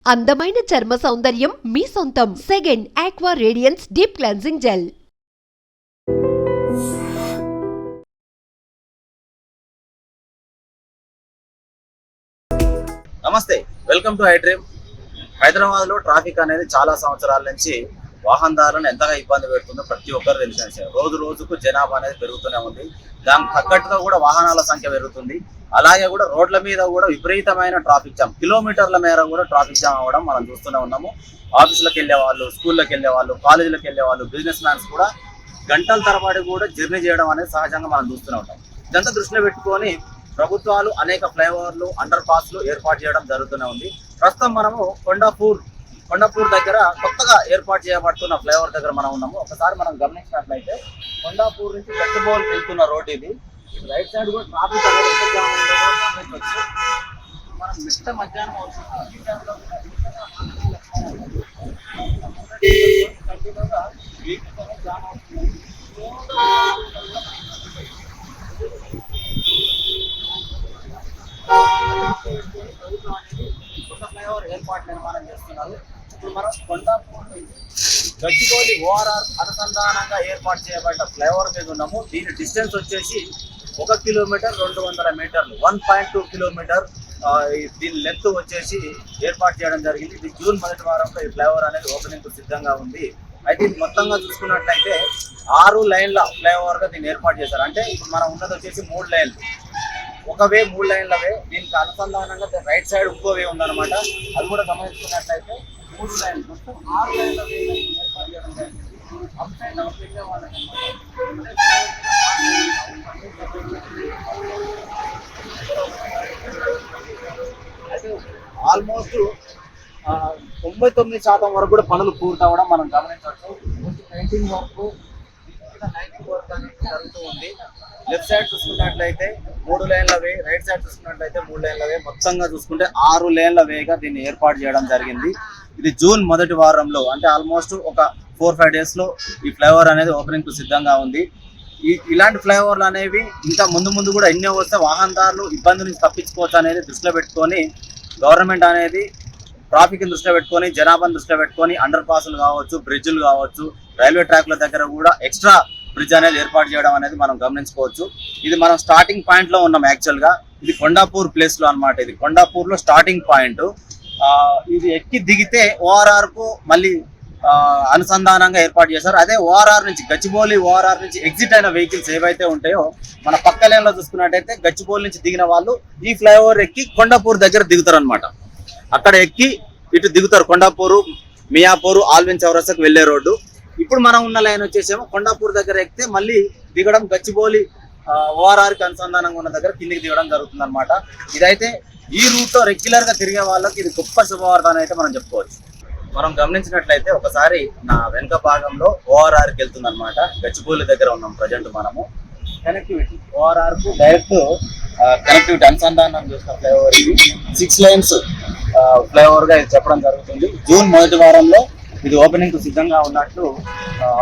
అందమైన చర్మ సౌందర్యం మీ సొంతం. Second aqua radiance deep cleansing gel. నమస్తే, వెల్కమ్ టు ఐడ్రీమ్. హైదరాబాద్ లో ట్రాఫిక్ అనేది చాలా సంవత్సరాల నుంచి వాహనదారులను ఎంతగా ఇబ్బంది పెడుతుందో ప్రతి ఒక్కరు తెలిసిన విషయం. రోజు రోజుకు జనాభా అనేది పెరుగుతూనే ఉంది. దానికి తగ్గట్టుగా కూడా వాహనాల సంఖ్య పెరుగుతుంది. అలాగే కూడా రోడ్ల మీద కూడా విపరీతమైన ట్రాఫిక్ జామ్, కిలోమీటర్ల మేర కూడా ట్రాఫిక్ జామ్ అవ్వడం మనం చూస్తూనే ఉన్నాము. ఆఫీసులకు వెళ్ళే వాళ్ళు, స్కూళ్ళకి వెళ్ళే వాళ్ళు, కాలేజీలకు వెళ్ళే వాళ్ళు, బిజినెస్ మ్యాన్స్ కూడా గంటల తరబడి కూడా జర్నీ చేయడం అనేది సహజంగా మనం చూస్తూనే ఉంటాం. ఇదంతా దృష్టిలో పెట్టుకొని ప్రభుత్వాలు అనేక ఫ్లైఓవర్లు, అండర్ పాస్లు ఏర్పాటు చేయడం జరుగుతూనే ఉంది. ప్రస్తుతం మనము కొండాపూర్ దగ్గర కొత్తగా ఏర్పాటు చేయబడుతున్న ఫ్లైఓవర్ దగ్గర మనం ఉన్నాము. ఒకసారి మనం గమనించినట్లయితే కొండాపూర్ నుంచి గచ్చిబౌలి వెళ్తున్న రోడ్ ఇది. రైట్ సైడ్ కూడా ట్రాఫిక్ అనేది ఎంత జామ్ ఉందో గమనించవచ్చు. మనం మిట్ట మధ్యాహ్నం అవుతుంది. జామ్ అవుతుంది. కొత్త ఫ్లైఓవర్ ఏర్పాటు నిర్మాణం చేస్తున్నారు. ఇప్పుడు మనం కొండాపూర్ గచ్చిబౌలి ఓఆర్ఆర్ అనుసంధానంగా ఏర్పాటు చేయబడ్డ ఫ్లైఓవర్ మీద ఉన్నాము. దీని డిస్టెన్స్ వచ్చేసి 1 కిలోమీటర్ 200 మీటర్లు, 1.2 కిలోమీటర్. దీని లెంత్ వచ్చేసి ఏర్పాటు చేయడం జరిగింది. ఇది జూన్ మొదటి వారంలో ఈ ఫ్లైఓవర్ అనేది ఓపెనింగ్ కు సిద్ధంగా ఉంది. అయితే ఇది మొత్తంగా చూసుకున్నట్లయితే 6 లైన్ల ఫ్లైఓవర్ గా దీన్ని ఏర్పాటు చేశారు. అంటే ఇప్పుడు మనం ఉన్నది వచ్చేసి 3 లైన్లు. ఒక వే 3 లైన్ల వే, దీనికి అనుసంధానంగా రైట్ సైడ్ ఇంకో వే ఉందన్నమాట. అది కూడా గమనించుకున్నట్లయితే 3 లైన్లు, మొత్తం 6 లైన్ల వే ఏర్పాటు చేయడం జరిగింది. అప్ సైడ్ డౌన్ పెట్టే వాళ్ళకి అయితే ఆల్మోస్ట్ 99% వరకు కూడా పనులు పూర్తవడం మనం గమనించవచ్చు. పెయింటింగ్ వర్క్, లైటింగ్ వర్క్ అనేది జరుగుతూ ఉంది. లెఫ్ట్ సైడ్ చూసుకున్నట్లయితే 3 లైన్ల వే, రైట్ సైడ్ చూసుకున్నట్లయితే 3 లైన్ల వే, మొత్తంగా చూసుకుంటే 6 లేన్ల వేగా దీన్ని ఏర్పాటు చేయడం జరిగింది. ఇది జూన్ మొదటి వారంలో, అంటే ఆల్మోస్ట్ ఒక 4-5 డేస్ లో ఈ ఫ్లైఓవర్ అనేది ఓపెనింగ్ కు సిద్ధంగా ఉంది. ఇలాంటి ఫ్లైఓవర్లు అనేవి ఇంకా ముందు కూడా ఎన్నో వస్తే వాహనదారులు ఇబ్బంది నుంచి తప్పించుకోవచ్చు అనేది దృష్టిలో పెట్టుకొని గవర్నమెంట్ అనేది ట్రాఫిక్ దృష్టిలో పెట్టుకొని, జనాభాను దృష్టిలో పెట్టుకొని అండర్ పాస్లు కావచ్చు, బ్రిడ్జ్లు కావచ్చు, రైల్వే ట్రాక్ల దగ్గర కూడా ఎక్స్ట్రా బ్రిడ్జ్ అనేది ఏర్పాటు చేయడం అనేది మనం గమనించుకోవచ్చు. ఇది మనం స్టార్టింగ్ పాయింట్ లో ఉన్నాం. యాక్చువల్ గా ఇది కొండాపూర్ ప్లేస్ లో అనమాట. ఇది కొండాపూర్ లో స్టార్టింగ్ పాయింట్. ఇది ఎక్కి దిగితే ఓఆర్ఆర్ కు మళ్ళీ అనుసంధానంగా ఏర్పాటు చేశారు. అదే ఓఆర్ఆర్ నుంచి, గచ్చిబౌలి ఓఆర్ఆర్ నుంచి ఎగ్జిట్ అయిన వెహికల్స్ ఏవైతే ఉంటాయో, మన పక్క లైన్ లో చూసుకున్నట్టయితే గచ్చిబౌలి నుంచి దిగిన వాళ్ళు ఈ ఫ్లైఓవర్ ఎక్కి కొండాపూర్ దగ్గర దిగుతారు అనమాట. అక్కడ ఎక్కి ఇటు దిగుతారు. కొండాపూరు, మియాపూరు, ఆల్విన్ చౌరస్తాకు వెళ్లే రోడ్డు. ఇప్పుడు మనం ఉన్న లైన్ వచ్చేసేమో కొండాపూర్ దగ్గర ఎక్కితే మళ్ళీ దిగడం గచ్చిబౌలి ఓఆర్ఆర్ కి అనుసంధానంగా ఉన్న దగ్గర కిందికి దిగడం జరుగుతుంది అనమాట. ఇదైతే ఈ రూట్ లో రెగ్యులర్ గా తిరిగే వాళ్ళకి ఇది గొప్ప శుభవార్త అని అయితే మనం చెప్పుకోవచ్చు. మనం గమనించినట్లయితే ఒకసారి నా వెనుక భాగంలో ఓఆర్ఆర్ కి వెళ్తుంది అనమాట. గచ్చిబౌలి దగ్గర ఉన్నాం ప్రజెంట్ మనము. కనెక్టివిటీ ఓఆర్ఆర్ కు డైరెక్ట్ కనెక్టివిటీ అనుసంధానం చేసిన ఫ్లైఓవర్ ఇది 6 లైన్స్ ఫ్లైఓవర్ గా ఇది చెప్పడం జరుగుతుంది. జూన్ మొదటి వారంలో ఇది ఓపెనింగ్ కు సిద్ధంగా ఉన్నట్లు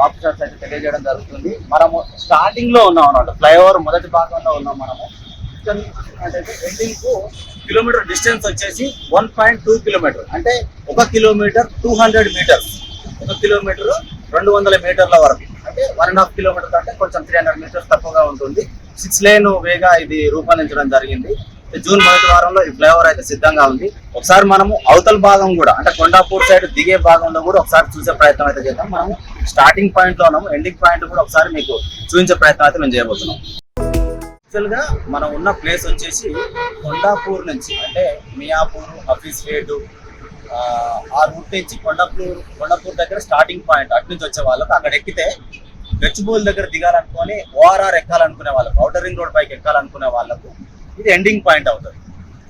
ఆఫీసర్స్ అయితే తెలియజేయడం జరుగుతుంది. మనము స్టార్టింగ్ లో ఉన్నాం అన్నమాట. ఫ్లైఓవర్ మొదటి భాగంలో ఉన్నాం మనము. ఎండింగ్ కు కిలోమీటర్ డిస్టెన్స్ వచ్చేసి 1.2 కిలోమీటర్, అంటే 1 కిలోమీటర్ 200 మీటర్స్. 1 కిలోమీటర్ 200 మీటర్ల వరకు, అంటే 1.5 కిలోమీటర్ అంటే కొంచెం 300 మీటర్స్ తక్కువగా ఉంటుంది. 6 లేన్ వేగా ఇది రూపొందించడం జరిగింది. జూన్ మొదటి వారంలో ఈ ఫ్లైఓవర్ అయితే సిద్ధంగా ఉంది. ఒకసారి మనము అవతల భాగం కూడా, అంటే కొండాపూర్ సైడ్ దిగే భాగంలో కూడా ఒకసారి చూసే ప్రయత్నం అయితే చేద్దాం. మనము స్టార్టింగ్ పాయింట్ లో ఉన్నాము. ఎండింగ్ పాయింట్ కూడా ఒకసారి మీకు చూపించే ప్రయత్నం అయితే మేము చేయబోతున్నాం. యాక్చువల్ గా మనం ఉన్న ప్లేస్ వచ్చేసి కొండాపూర్ నుంచి, అంటే మియాపూర్, హఫీజ్పేట్ ఆ రూట్ నుంచి కొండాపూర్ దగ్గర స్టార్టింగ్ పాయింట్. అటు నుంచి వచ్చే వాళ్ళకు అక్కడ ఎక్కితే గచ్చిబౌలి దగ్గర దిగాలనుకొని ఓఆర్ఆర్ ఎక్కాలనుకునే వాళ్ళకు, ఔటర్ రింగ్ రోడ్ పైకి ఎక్కాలనుకునే వాళ్ళకు ఇది ఎండింగ్ పాయింట్ అవుతుంది.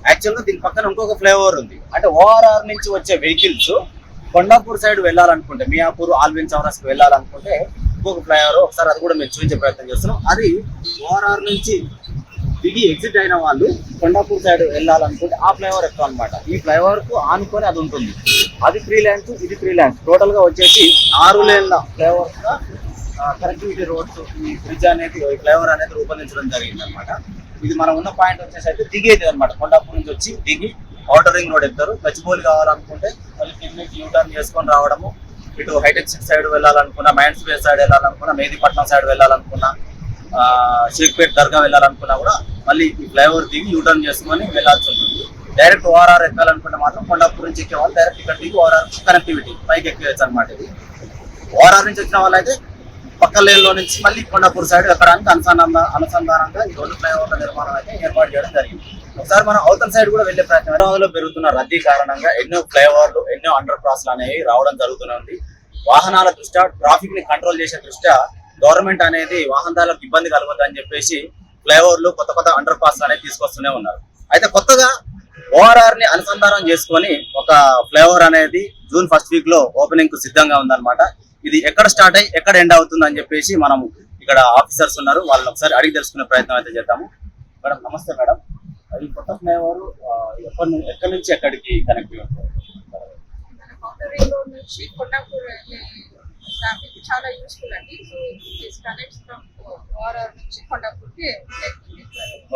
యాక్చువల్ గా దీని పక్కన ఇంకొక ఫ్లైఓవర్ ఉంది. అంటే ఓఆర్ఆర్ నుంచి వచ్చే వెహికల్స్ కొండాపూర్ సైడ్ వెళ్ళాలనుకుంటే, మియాపూర్, ఆల్విన్ చౌరస్తాకు వెళ్ళాలనుకుంటే ఇంకొక ఫ్లైఓవర్, ఒకసారి అది కూడా మేము చూపించే ప్రయత్నం చేస్తున్నాం. అది ఓఆర్ఆర్ నుంచి దిగి ఎగ్జిట్ అయిన వాళ్ళు కొండాపూర్ సైడ్ వెళ్ళాలనుకుంటే ఆ ఫ్లైఓవర్ ఎక్కాలన్నమాట. ఈ ఫ్లైఓవర్ కు ఆనుకొని అది ఉంటుంది. అది 3 లైన్స్, ఇది 3 లైన్స్, టోటల్ గా వచ్చేసి 6 లేన్ల ఫ్లైఓవర్ గా కనెక్టివిటీ రోడ్స్ ఈ బ్రిడ్జ్ అనేది, ఈ ఫ్లైఓవర్ అనేది రూపొందించడం జరిగింది అనమాట. ఇది మనం ఉన్న పాయింట్ వచ్చేసి అయితే దిగేది అనమాట. కొండాపూర్ నుంచి వచ్చి దిగి ఔటర్ రింగ్ రోడ్ ఎక్కుతారు. గచ్చిబౌలి కావాలనుకుంటే మళ్ళీ కిందకి యూటర్న్ చేసుకొని రావడము. ఇటు హైటెక్ సిటీ సైడ్ వెళ్ళాలనుకున్నా, మైండ్స్ బే సైడ్ వెళ్ళాలనుకున్నా, మెహదీపట్నం సైడ్ వెళ్ళాలనుకున్నా, షేక్పేట్ దర్గా వెళ్ళాలనుకున్నా కూడా మళ్ళీ ఈ ఫ్లైఓవర్ దిగి యూటర్న్ చేసుకొని వెళ్ళాల్సి ఉంటుంది. డైరెక్ట్ ఓఆర్ఆర్ ఎక్కాలనుకుంటే మాత్రం కొండాపూర్ నుంచి ఎక్కే వాళ్ళు డైరెక్ట్ ఇక్కడ దిగి ఓఆర్ఆర్ కనెక్టివిటీ పైకి ఎక్కేయచ్చు అనమాట. ఇది ఓఆర్ఆర్ నుంచి వచ్చిన వాళ్ళైతే పక్క లేన్లో నుంచి మళ్ళీ కొండాపూర్ సైడ్ ఎక్కడానికి అనుసంధానంగా ఈ రెండు ఫ్లైఓవర్ల నిర్మాణం అయితే ఏర్పాటు చేయడం జరిగింది. ఒకసారి మనం అవతల సైడ్ కూడా వెళ్లే ప్రయత్నం. హైదరాబాద్ లో పెరుగుతున్న రద్దీ కారణంగా ఎన్నో ఫ్లైఓవర్లు, ఎన్నో అండర్ క్రాస్లు అనేవి రావడం జరుగుతుంది. వాహనాల దృష్ట్యా, ట్రాఫిక్ ని కంట్రోల్ చేసే దృష్ట్యా గవర్నమెంట్ అనేది వాహనదారులకు ఇబ్బంది కలుగుతుందని చెప్పేసి ఫ్లైఓవర్లు, కొత్త కొత్త అండర్ క్రాస్లు అనేవి తీసుకొస్తూనే ఉన్నారు. అయితే కొత్తగా ఓఆర్ఆర్ ని అనుసంధానం చేసుకొని ఒక ఫ్లైఓవర్ అనేది జూన్ 1st వీక్ లో ఓపెనింగ్ కు సిద్ధంగా ఉందన్నమాట. ఇది ఎక్కడ స్టార్ట్ అయ్యి ఎక్కడ ఎండ్ అవుతుంది అని చెప్పేసి మనం ఇక్కడ ఆఫీసర్స్ ఉన్నారు, వాళ్ళని ఒకసారి అడిగి తెలుసుకునే ప్రయత్నం అయితే చేద్దాము. మేడం నమస్తే మేడం. అది కొత్త ఫ్లైఓవర్ ఎక్కడి నుంచి ఎక్కడికి కనెక్ట్ అవుతుంది? ఔటర్ రింగ్ రోడ్ నుంచి కొండాపూర్ ట్రాఫిక్ చాలా యూస్ఫుల్ అండి. So this connects from ORR నుంచి కొండాపూర్కి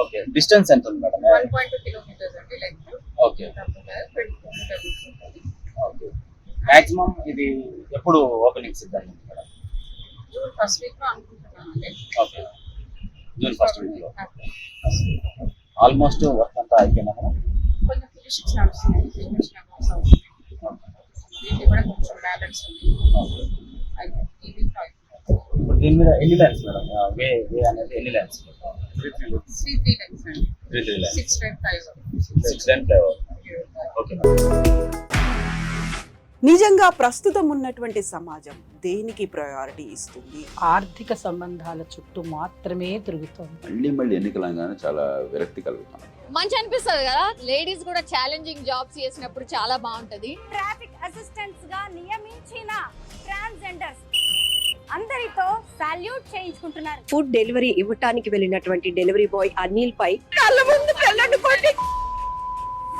ఓకే, డిస్టెన్స్ ఎంత ఉంది మేడం? 1.2 కిలోమీటర్స్ అండి లెంగ్త్. ఓకే 20 కిలోమీటర్స్ ఉంటుంది. ఓకే. మాక్సిమం ఇది ఎప్పుడు ఓపెనింగ్ సిద్ధంగా ఉంది మేడం? జూన్ 1st వీక్ లో అనుకుంటున్నాను అండి. ఓకే, జూన్ 1st వీక్ లో. ఆల్మోస్ట్ వర్క్ అంతా అయిపోయిందా మేడం? కొంచెం ఫినిషింగ్స్ నడుస్తుంది. ఫినిషింగ్ కోసం దీన్ని కూడా కొంచెం బ్యాలెన్స్ ఉంది. ఇది ఇప్పుడు దీని మీద ఎన్ని లైన్స్ మేడం? వే అనేది ఎన్ని లైన్స్? 3 లైన్స్ అండి. 3 lines. 6 line flyover. 6 line flyover. Okay. నిజంగా ప్రస్తుతం ఉన్నటువంటి సమాజం దేనికి ప్రయారిటీ ఇస్తుంది? ఆర్థిక సంబంధాల చుట్టూ మాత్రమే తిరుగుతోంది. మళ్ళీ ఎన్నికలు అనగానే చాలా విరక్తి కలుగుతాం. మంచి అనిపిస్తుంది కదా, లేడీస్ కూడా ఛాలెంజింగ్ జాబ్స్ చేసినప్పుడు చాలా బాగుంటది. ట్రాఫిక్ అసిస్టెంట్స్ గా నియమించిన ట్రాన్స్జెండర్స్ అందరితో సాల్యూట్ చేయించుకుంటున్నారు. ఫుడ్ డెలివరీ ఇవ్వటానికి వెళ్ళినటువంటి డెలివరీ బాయ్ అనిల్ పై కళ్ళ ముందు పెళ్ళండి